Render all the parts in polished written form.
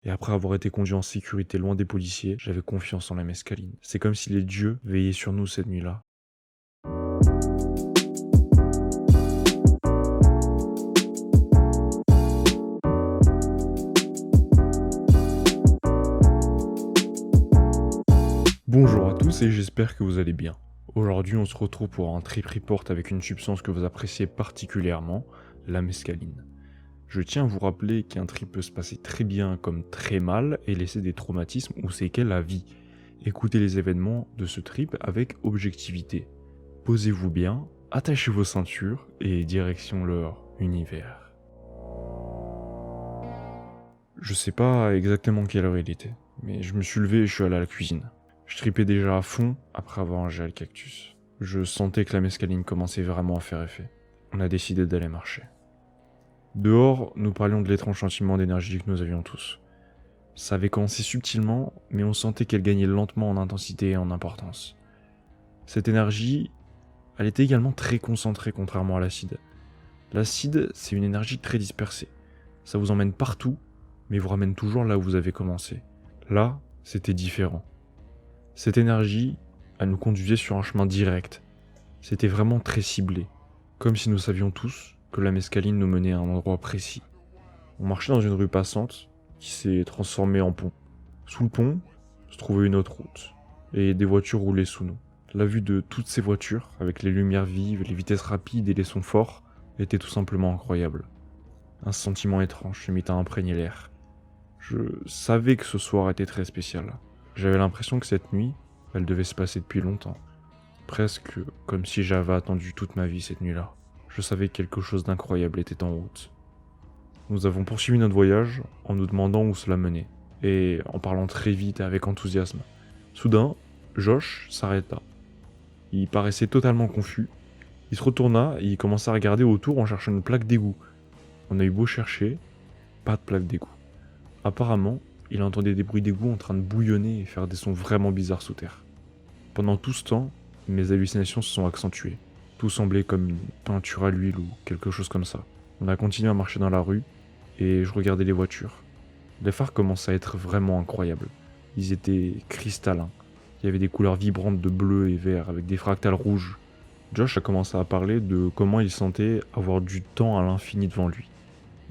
Et après avoir été conduit en sécurité loin des policiers, j'avais confiance en la mescaline. C'est comme si les dieux veillaient sur nous cette nuit-là. Bonjour à tous et j'espère que vous allez bien. Aujourd'hui on se retrouve pour un trip report avec une substance que vous appréciez particulièrement, la mescaline. Je tiens à vous rappeler qu'un trip peut se passer très bien comme très mal et laisser des traumatismes ou séquelles à vie. Écoutez les événements de ce trip avec objectivité. Posez-vous bien, attachez vos ceintures et direction leur univers. Je sais pas exactement quelle heure il était, mais je me suis levé et je suis allé à la cuisine. Je tripais déjà à fond après avoir ingéré le cactus. Je sentais que la mescaline commençait vraiment à faire effet. On a décidé d'aller marcher. Dehors, nous parlions de l'étrange sentiment d'énergie que nous avions tous. Ça avait commencé subtilement, mais on sentait qu'elle gagnait lentement en intensité et en importance. Cette énergie, elle était également très concentrée contrairement à l'acide. L'acide, c'est une énergie très dispersée. Ça vous emmène partout, mais vous ramène toujours là où vous avez commencé. Là, c'était différent. Cette énergie, elle nous conduisait sur un chemin direct. C'était vraiment très ciblé, comme si nous savions tous que la mescaline nous menait à un endroit précis. On marchait dans une rue passante qui s'est transformée en pont. Sous le pont se trouvait une autre route, et des voitures roulaient sous nous. La vue de toutes ces voitures, avec les lumières vives, les vitesses rapides et les sons forts, était tout simplement incroyable. Un sentiment étrange se mit à imprégner l'air. Je savais que ce soir était très spécial. J'avais l'impression que cette nuit, elle devait se passer depuis longtemps. Presque comme si j'avais attendu toute ma vie cette nuit-là. Je savais que quelque chose d'incroyable était en route. Nous avons poursuivi notre voyage en nous demandant où cela menait, et en parlant très vite et avec enthousiasme. Soudain, Josh s'arrêta. Il paraissait totalement confus. Il se retourna et il commença à regarder autour en cherchant une plaque d'égout. On a eu beau chercher, pas de plaque d'égout. Apparemment, il entendait des bruits d'égout en train de bouillonner et faire des sons vraiment bizarres sous terre. Pendant tout ce temps, mes hallucinations se sont accentuées. Tout semblait comme une peinture à l'huile ou quelque chose comme ça. On a continué à marcher dans la rue et je regardais les voitures. Les phares commençaient à être vraiment incroyables. Ils étaient cristallins. Il y avait des couleurs vibrantes de bleu et vert avec des fractales rouges. Josh a commencé à parler de comment il sentait avoir du temps à l'infini devant lui.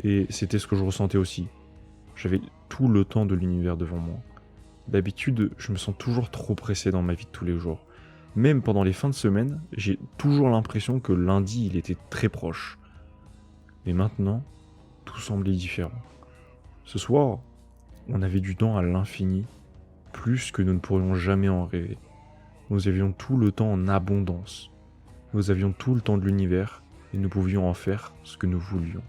Et c'était ce que je ressentais aussi. J'avais tout le temps de l'univers devant moi. D'habitude, je me sens toujours trop pressé dans ma vie de tous les jours. Même pendant les fins de semaine, j'ai toujours l'impression que lundi, il était très proche. Mais maintenant, tout semblait différent. Ce soir, on avait du temps à l'infini, plus que nous ne pourrions jamais en rêver. Nous avions tout le temps en abondance. Nous avions tout le temps de l'univers et nous pouvions en faire ce que nous voulions.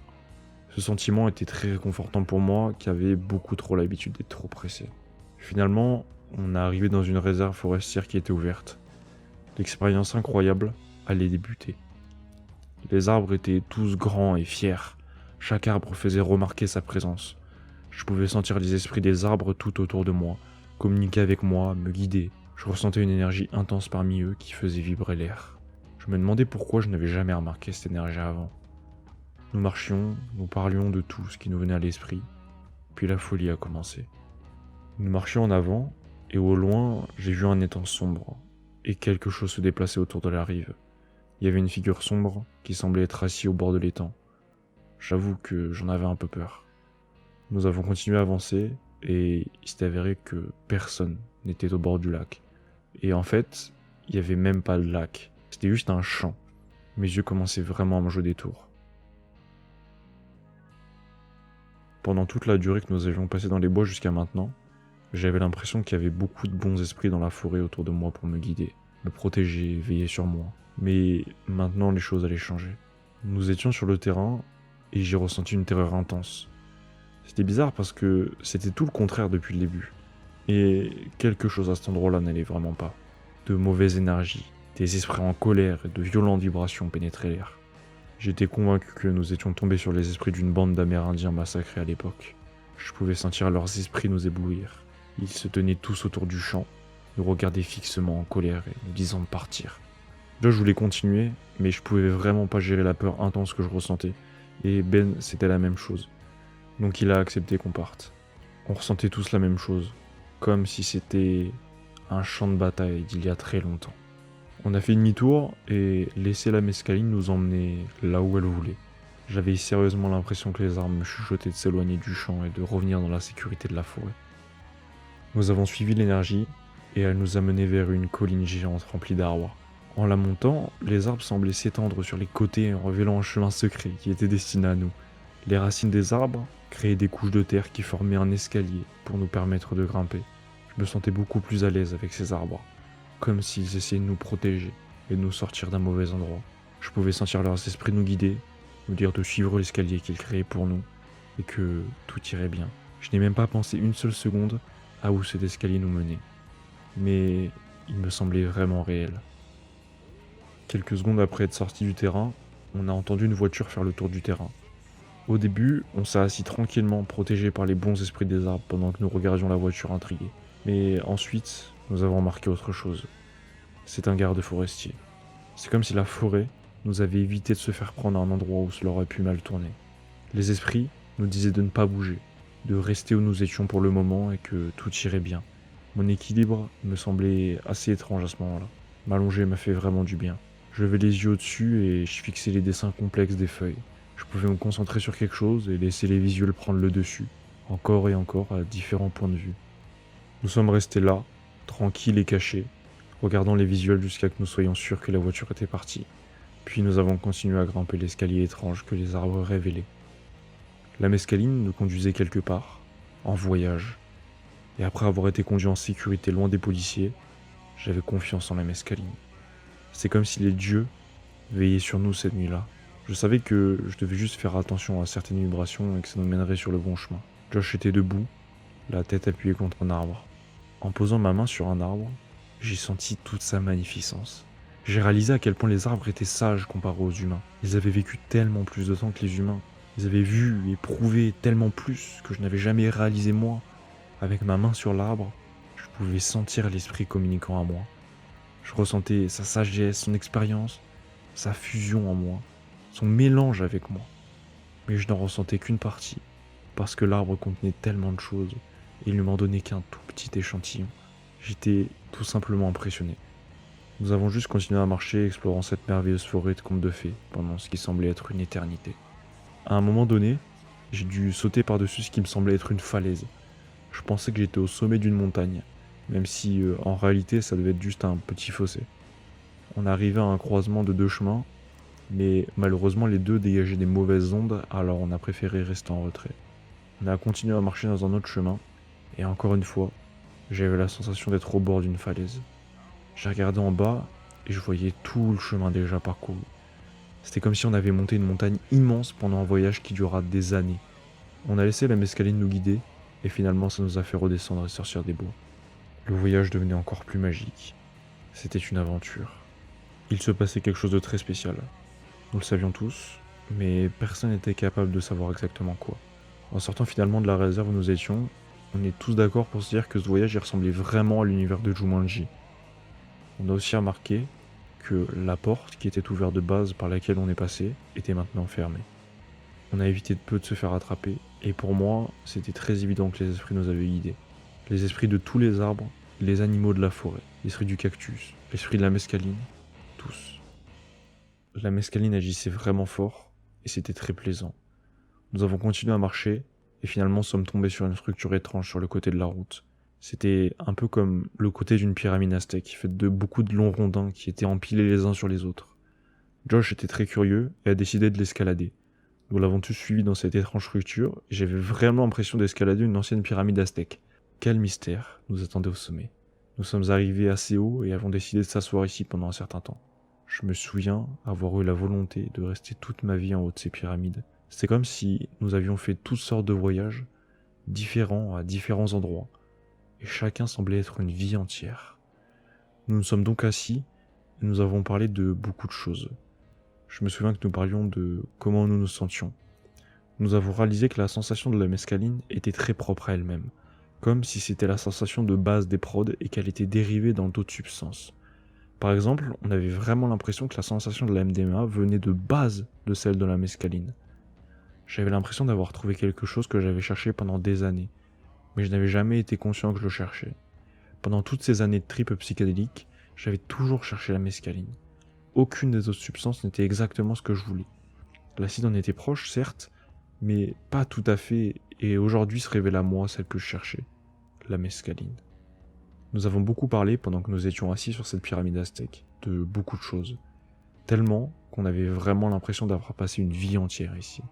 Ce sentiment était très réconfortant pour moi qui avait beaucoup trop l'habitude d'être trop pressé. Finalement, on est arrivé dans une réserve forestière qui était ouverte. L'expérience incroyable allait débuter. Les arbres étaient tous grands et fiers. Chaque arbre faisait remarquer sa présence. Je pouvais sentir les esprits des arbres tout autour de moi, communiquer avec moi, me guider. Je ressentais une énergie intense parmi eux qui faisait vibrer l'air. Je me demandais pourquoi je n'avais jamais remarqué cette énergie avant. Nous marchions, nous parlions de tout ce qui nous venait à l'esprit, puis la folie a commencé. Nous marchions en avant, et au loin, j'ai vu un étang sombre, et quelque chose se déplaçait autour de la rive. Il y avait une figure sombre qui semblait être assise au bord de l'étang. J'avoue que j'en avais un peu peur. Nous avons continué à avancer, et il s'est avéré que personne n'était au bord du lac. Et en fait, il n'y avait même pas de lac, c'était juste un champ. Mes yeux commençaient vraiment à me jouer des tours. Pendant toute la durée que nous avions passé dans les bois jusqu'à maintenant, j'avais l'impression qu'il y avait beaucoup de bons esprits dans la forêt autour de moi pour me guider, me protéger, veiller sur moi. Mais maintenant, les choses allaient changer. Nous étions sur le terrain et j'ai ressenti une terreur intense. C'était bizarre parce que c'était tout le contraire depuis le début. Et quelque chose à cet endroit-là n'allait vraiment pas. De mauvaises énergies, des esprits en colère et de violentes vibrations pénétraient l'air. J'étais convaincu que nous étions tombés sur les esprits d'une bande d'Amérindiens massacrés à l'époque. Je pouvais sentir leurs esprits nous éblouir. Ils se tenaient tous autour du champ, nous regardaient fixement en colère et nous disant de partir. Là, je voulais continuer, mais je pouvais vraiment pas gérer la peur intense que je ressentais. Et Ben, c'était la même chose. Donc il a accepté qu'on parte. On ressentait tous la même chose, comme si c'était un champ de bataille d'il y a très longtemps. On a fait demi-tour et laissé la mescaline nous emmener là où elle voulait. J'avais sérieusement l'impression que les arbres me chuchotaient de s'éloigner du champ et de revenir dans la sécurité de la forêt. Nous avons suivi l'énergie et elle nous a menés vers une colline géante remplie d'arbres. En la montant, les arbres semblaient s'étendre sur les côtés en révélant un chemin secret qui était destiné à nous. Les racines des arbres créaient des couches de terre qui formaient un escalier pour nous permettre de grimper. Je me sentais beaucoup plus à l'aise avec ces arbres, comme s'ils essayaient de nous protéger et de nous sortir d'un mauvais endroit. Je pouvais sentir leurs esprits nous guider, nous dire de suivre l'escalier qu'ils créaient pour nous et que tout irait bien. Je n'ai même pas pensé une seule seconde à où cet escalier nous menait. Mais il me semblait vraiment réel. Quelques secondes après être sorti du terrain, on a entendu une voiture faire le tour du terrain. Au début, on s'est assis tranquillement, protégé par les bons esprits des arbres pendant que nous regardions la voiture intrigués. Mais ensuite, nous avons remarqué autre chose. C'est un garde forestier. C'est comme si la forêt nous avait évité de se faire prendre à un endroit où cela aurait pu mal tourner. Les esprits nous disaient de ne pas bouger, de rester où nous étions pour le moment et que tout irait bien. Mon équilibre me semblait assez étrange à ce moment-là. M'allonger m'a fait vraiment du bien. Je levais les yeux au-dessus et je fixais les dessins complexes des feuilles. Je pouvais me concentrer sur quelque chose et laisser les visuels prendre le dessus, encore et encore à différents points de vue. Nous sommes restés là, tranquilles et cachés, regardant les visuels jusqu'à ce que nous soyons sûrs que la voiture était partie. Puis nous avons continué à grimper l'escalier étrange que les arbres révélaient. La mescaline nous conduisait quelque part, en voyage. Et après avoir été conduit en sécurité loin des policiers, j'avais confiance en la mescaline. C'est comme si les dieux veillaient sur nous cette nuit-là. Je savais que je devais juste faire attention à certaines vibrations et que ça nous mènerait sur le bon chemin. Josh était debout, la tête appuyée contre un arbre. En posant ma main sur un arbre, j'ai senti toute sa magnificence. J'ai réalisé à quel point les arbres étaient sages comparés aux humains. Ils avaient vécu tellement plus de temps que les humains. Ils avaient vu et prouvé tellement plus que je n'avais jamais réalisé moi. Avec ma main sur l'arbre, je pouvais sentir l'esprit communiquant à moi. Je ressentais sa sagesse, son expérience, sa fusion en moi, son mélange avec moi. Mais je n'en ressentais qu'une partie, parce que l'arbre contenait tellement de choses, et il ne m'en donnait qu'un tout petit échantillon. J'étais tout simplement impressionné. Nous avons juste continué à marcher, explorant cette merveilleuse forêt de contes de fées, pendant ce qui semblait être une éternité. À un moment donné, j'ai dû sauter par-dessus ce qui me semblait être une falaise. Je pensais que j'étais au sommet d'une montagne, même si en réalité ça devait être juste un petit fossé. On arrivait à un croisement de deux chemins, mais malheureusement les deux dégageaient des mauvaises ondes, alors on a préféré rester en retrait. On a continué à marcher dans un autre chemin, et encore une fois, j'avais la sensation d'être au bord d'une falaise. J'ai regardé en bas, et je voyais tout le chemin déjà parcouru. C'était comme si on avait monté une montagne immense pendant un voyage qui dura des années. On a laissé la mescaline nous guider, et finalement ça nous a fait redescendre et sortir des bois. Le voyage devenait encore plus magique. C'était une aventure. Il se passait quelque chose de très spécial. Nous le savions tous, mais personne n'était capable de savoir exactement quoi. En sortant finalement de la réserve où nous étions, on est tous d'accord pour se dire que ce voyage y ressemblait vraiment à l'univers de Jumanji. On a aussi remarqué que la porte qui était ouverte de base par laquelle on est passé était maintenant fermée. On a évité de peu de se faire attraper, et pour moi, c'était très évident que les esprits nous avaient guidés. Les esprits de tous les arbres, les animaux de la forêt, l'esprit du cactus, l'esprit de la mescaline, tous. La mescaline agissait vraiment fort, et c'était très plaisant. Nous avons continué à marcher, et finalement sommes tombés sur une structure étrange sur le côté de la route. C'était un peu comme le côté d'une pyramide aztèque, faite de beaucoup de longs rondins qui étaient empilés les uns sur les autres. Josh était très curieux et a décidé de l'escalader. Nous l'avons tous suivi dans cette étrange structure, et j'avais vraiment l'impression d'escalader une ancienne pyramide aztèque. Quel mystère nous attendait au sommet. Nous sommes arrivés assez haut et avons décidé de s'asseoir ici pendant un certain temps. Je me souviens avoir eu la volonté de rester toute ma vie en haut de ces pyramides. C'était comme si nous avions fait toutes sortes de voyages, différents à différents endroits, et chacun semblait être une vie entière. Nous nous sommes donc assis, et nous avons parlé de beaucoup de choses. Je me souviens que nous parlions de comment nous nous sentions. Nous avons réalisé que la sensation de la mescaline était très propre à elle-même, comme si c'était la sensation de base des prods et qu'elle était dérivée dans d'autres substances. Par exemple, on avait vraiment l'impression que la sensation de la MDMA venait de base de celle de la mescaline. J'avais l'impression d'avoir trouvé quelque chose que j'avais cherché pendant des années, mais je n'avais jamais été conscient que je le cherchais. Pendant toutes ces années de trip psychédélique, j'avais toujours cherché la mescaline. Aucune des autres substances n'était exactement ce que je voulais. L'acide en était proche, certes, mais pas tout à fait, et aujourd'hui se révèle à moi celle que je cherchais, la mescaline. Nous avons beaucoup parlé pendant que nous étions assis sur cette pyramide aztèque, de beaucoup de choses. Tellement qu'on avait vraiment l'impression d'avoir passé une vie entière ici.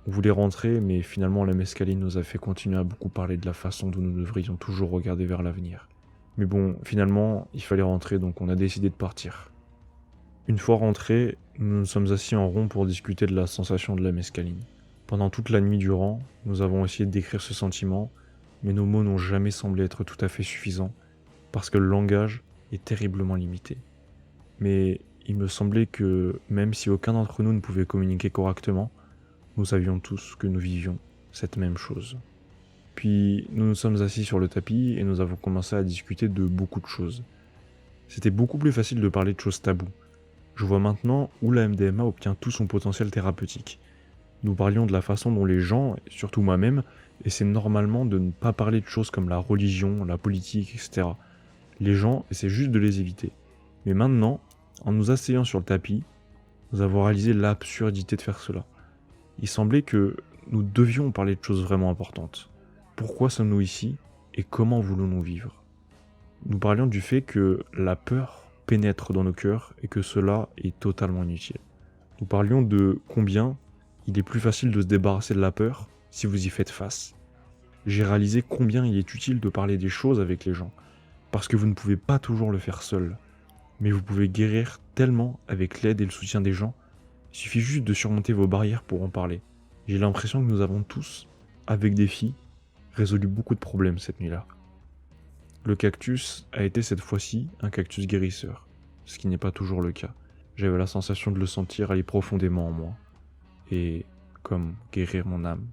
On voulait rentrer, mais finalement la mescaline nous a fait continuer à beaucoup parler de la façon dont nous devrions toujours regarder vers l'avenir. Mais bon, finalement, il fallait rentrer, donc on a décidé de partir. Une fois rentrés, nous nous sommes assis en rond pour discuter de la sensation de la mescaline. Pendant toute la nuit durant, nous avons essayé de décrire ce sentiment, mais nos mots n'ont jamais semblé être tout à fait suffisants, parce que le langage est terriblement limité. Mais il me semblait que, même si aucun d'entre nous ne pouvait communiquer correctement, nous savions tous que nous vivions cette même chose. Puis nous nous sommes assis sur le tapis et nous avons commencé à discuter de beaucoup de choses. C'était beaucoup plus facile de parler de choses taboues. Je vois maintenant où la MDMA obtient tout son potentiel thérapeutique. Nous parlions de la façon dont les gens, et surtout moi-même, essaient normalement de ne pas parler de choses comme la religion, la politique, etc. Les gens essaient juste de les éviter. Mais maintenant, en nous asseyant sur le tapis, nous avons réalisé l'absurdité de faire cela. Il semblait que nous devions parler de choses vraiment importantes. Pourquoi sommes-nous ici et comment voulons-nous vivre ? Nous parlions du fait que la peur pénètre dans nos cœurs et que cela est totalement inutile. Nous parlions de combien il est plus facile de se débarrasser de la peur si vous y faites face. J'ai réalisé combien il est utile de parler des choses avec les gens, parce que vous ne pouvez pas toujours le faire seul, mais vous pouvez guérir tellement avec l'aide et le soutien des gens. Il suffit juste de surmonter vos barrières pour en parler. J'ai l'impression que nous avons tous, avec des filles, résolu beaucoup de problèmes cette nuit-là. Le cactus a été cette fois-ci un cactus guérisseur, ce qui n'est pas toujours le cas. J'avais la sensation de le sentir aller profondément en moi, et comme guérir mon âme.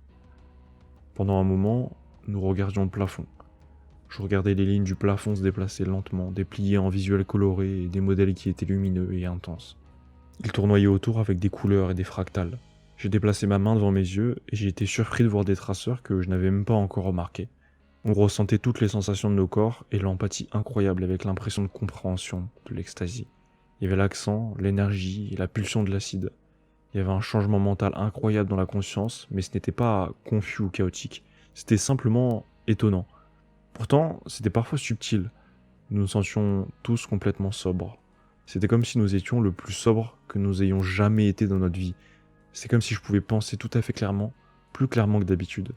Pendant un moment, nous regardions le plafond. Je regardais les lignes du plafond se déplacer lentement, dépliées en visuels colorés et des modèles qui étaient lumineux et intenses. Ils tournoyaient autour avec des couleurs et des fractales. J'ai déplacé ma main devant mes yeux et j'ai été surpris de voir des traceurs que je n'avais même pas encore remarqués. On ressentait toutes les sensations de nos corps et l'empathie incroyable avec l'impression de compréhension, de l'extasie. Il y avait l'accent, l'énergie et la pulsion de l'acide. Il y avait un changement mental incroyable dans la conscience, mais ce n'était pas confus ou chaotique. C'était simplement étonnant. Pourtant, c'était parfois subtil. Nous nous sentions tous complètement sobres. C'était comme si nous étions le plus sobres que nous ayons jamais été dans notre vie. C'est comme si je pouvais penser tout à fait clairement, plus clairement que d'habitude.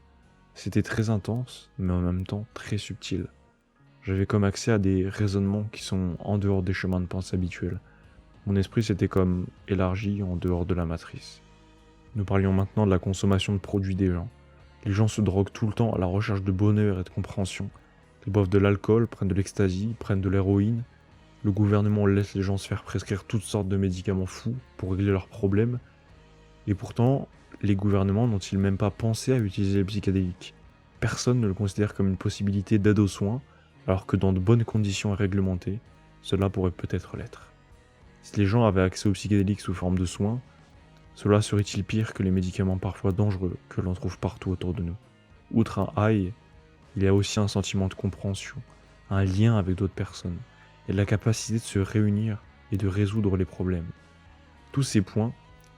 C'était très intense, mais en même temps très subtil. J'avais comme accès à des raisonnements qui sont en dehors des chemins de pensée habituels. Mon esprit s'était comme élargi en dehors de la matrice. Nous parlions maintenant de la consommation de produits des gens. Les gens se droguent tout le temps à la recherche de bonheur et de compréhension. Ils boivent de l'alcool, prennent de l'ecstasy, prennent de l'héroïne. Le gouvernement laisse les gens se faire prescrire toutes sortes de médicaments fous pour régler leurs problèmes. Et pourtant, les gouvernements n'ont-ils même pas pensé à utiliser les psychédéliques ? Personne ne le considère comme une possibilité d'aide aux soins, alors que dans de bonnes conditions réglementées, cela pourrait peut-être l'être. Si les gens avaient accès aux psychédéliques sous forme de soins, cela serait-il pire que les médicaments parfois dangereux que l'on trouve partout autour de nous ? Outre un high, il y a aussi un sentiment de compréhension, un lien avec d'autres personnes, et la capacité de se réunir et de résoudre les problèmes. Tous ces points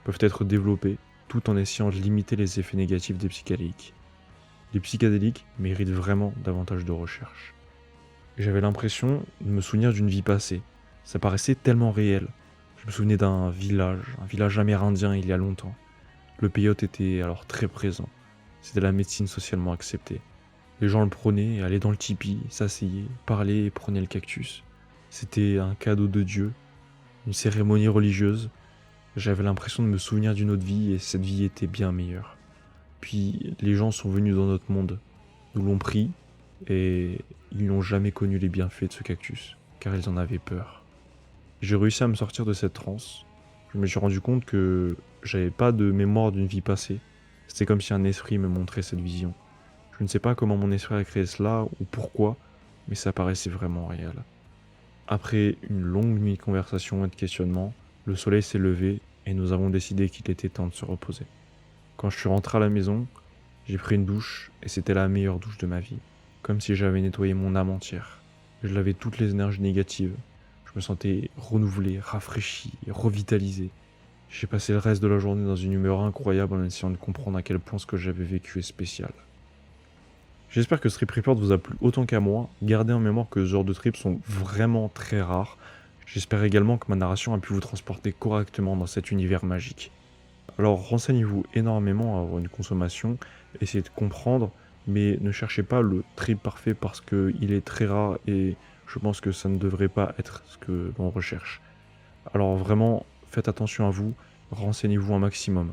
peuvent être développés tout en essayant de limiter les effets négatifs des psychédéliques. Les psychédéliques méritent vraiment davantage de recherche. J'avais l'impression de me souvenir d'une vie passée. Ça paraissait tellement réel. Je me souvenais d'un village amérindien il y a longtemps. Le peyote était alors très présent. C'était la médecine socialement acceptée. Les gens le prenaient, allaient dans le tipi, s'asseyaient, parlaient et prenaient le cactus. C'était un cadeau de Dieu, une cérémonie religieuse. J'avais l'impression de me souvenir d'une autre vie et cette vie était bien meilleure. Puis les gens sont venus dans notre monde, nous l'ont pris et ils n'ont jamais connu les bienfaits de ce cactus, car ils en avaient peur. J'ai réussi à me sortir de cette transe. Je me suis rendu compte que j'avais pas de mémoire d'une vie passée. C'était comme si un esprit me montrait cette vision. Je ne sais pas comment mon esprit a créé cela ou pourquoi, mais ça paraissait vraiment réel. Après une longue nuit de conversation et de questionnement, le soleil s'est levé et nous avons décidé qu'il était temps de se reposer. Quand je suis rentré à la maison, j'ai pris une douche et c'était la meilleure douche de ma vie. comme si j'avais nettoyé mon âme entière. Je lavais toutes les énergies négatives. Je me sentais renouvelé, rafraîchi, revitalisé. J'ai passé le reste de la journée dans une humeur incroyable en essayant de comprendre à quel point ce que j'avais vécu est spécial. J'espère que ce trip report vous a plu autant qu'à moi. Gardez en mémoire que ce genre de trips sont vraiment très rares. J'espère également que ma narration a pu vous transporter correctement dans cet univers magique. Alors renseignez-vous énormément à avoir une consommation, essayez de comprendre, mais ne cherchez pas le trip parfait parce qu'il est très rare et je pense que ça ne devrait pas être ce que l'on recherche. Alors vraiment, faites attention à vous, renseignez-vous un maximum.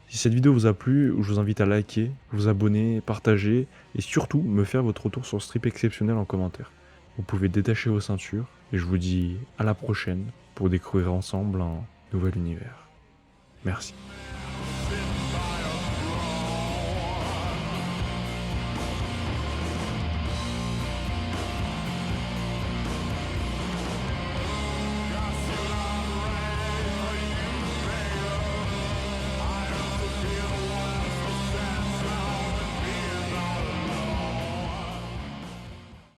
Si cette vidéo vous a plu, je vous invite à liker, vous abonner, partager et surtout me faire votre retour sur ce trip exceptionnel en commentaire. Vous pouvez détacher vos ceintures et je vous dis à la prochaine pour découvrir ensemble un nouvel univers. Merci.